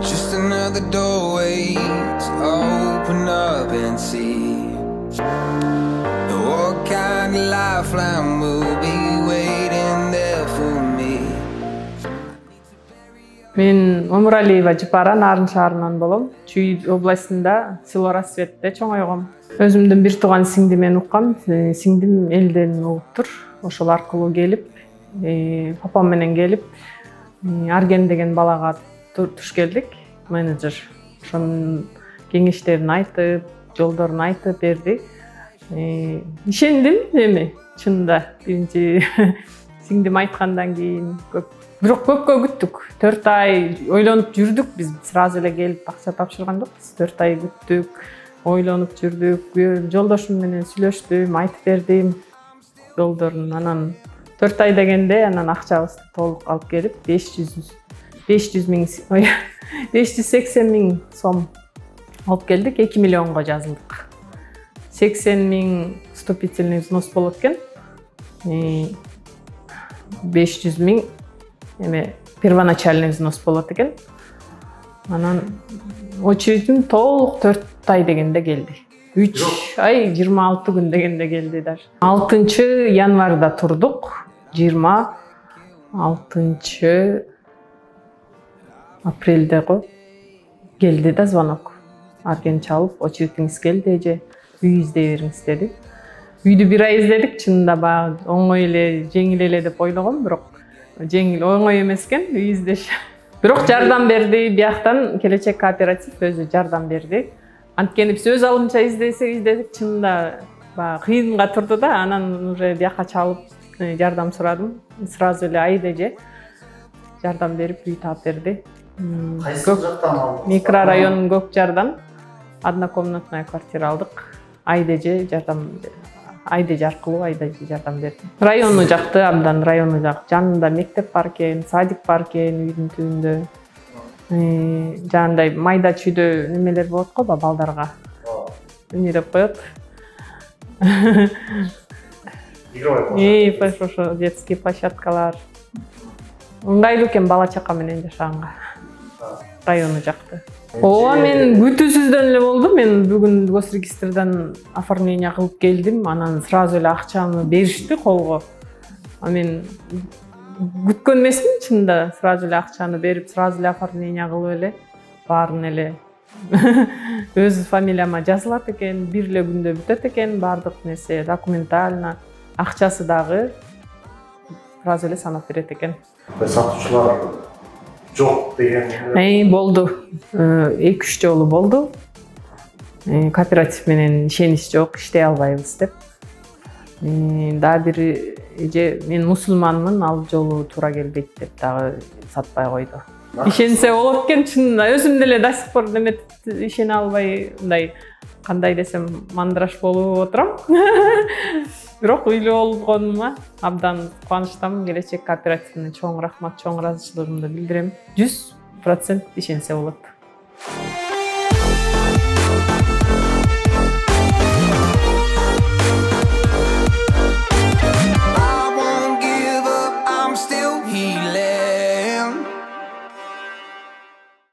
just another doorway to open up and see what kind of lifeline will be waiting there for me. Мен Омуралиева Жыпара Нарын шаарынан болом. Чүй областында село Рассветте чоңойгом. Өзүмдүн бир тууган сиңдимен уккам. Сиңдим элден угуптур. Ошол аркылуу келип, папам менен келип, Арген деген балага туш келдик. Менеджер ошонун кеңештерин айтып, жолдорун айтып берди. Ишендим эми чынында. Биринчи сиңдим айткандан кийин бирок көпкө күттүк. 4 ай ойлонуп жүрдүк биз. Сразу эле келип акча тапшырган жокпуз. 4 ай күттүк, ойлонуп жүрдүк. Жолдошум менен сүйлөштүм, айтып бердим жолдорун. Анан 4 ай дегенде анан акчабызды толук алып келип 580 миң сом алып келдик. 2 миллионго жазылдык. 80 миң вступительный взнос болот экен. 500 миң эме первоначальный взнос болот экен. Анан очередим толук 4 ай дегенде келди. 3 ай 26 күн дегенде келди даже. 6 январда турдук. 26 апрелде келди да звонок. Арген чалып, очередиңиз келди эже, үй издей бериңиз деди. Үйдү бир ай издедик, чынында баягы оңой эле, жеңил эле деп ойлогом, бирок жеңил, оңой эмес экен үй издеш. Бирок жардам берди, бияктан Келечек кооператив өзү жардам берди. Анткени биз өз алымча издедик, чынында баягы кыйынга турду да, анан уже бияка чалып жардам сурадым. Сразу эле Айда эже жардам берип үй таап берди. Кайсы жактан алдыңыз? Микрорайон Көк Жардан однокомнатная квартира алдык. Айда эже аркылуу Айда эже жардам берди. Району жакты, абдан району жак. Жанында мектеп бар экен, садик бар экен үйдүн түбүндө. Жандай майда чүйдө немелер болот го, балдарга. Эмне деп коет? Ошо детский площадкалар. Ыңгайлуу экен бала чака менен жашаганга. Району жакты. Ооба, мен күтүүсүздөн эле болду. Мен бүгүн госрегистрден оформление кылып келдим. Анан сразу эле акчаны беришти колго. Мен күткөн эмесмин, чынында сразу эле акчаны берип, сразу эле оформление кылып эле баарын эле өз фамилияма жазылат экен, бир эле күндө бүтөт экен, баардык нерсе документально, акчасы дагы сразу эле санап берет экен. Сатуучулар жок деген. Болду. 2-3 жолу болду. Кооператив менен ишенич жок, иштей албайбыз деп. Дагы бир эже мен мусулманмын, ал жолу туура келбейт деп дагы сатпай койду. Ишенсе болот экен, чынында өзүм деле до сих пор ишене албай, мындай кандай десем мандыраш болуп отурам. Бирок ыйлуу болгонума абдан кубанычтамын. Келечек кооперативине чоң рахмат, чоң ыраазычылыгымды билдирем. 100% ишенсе болот.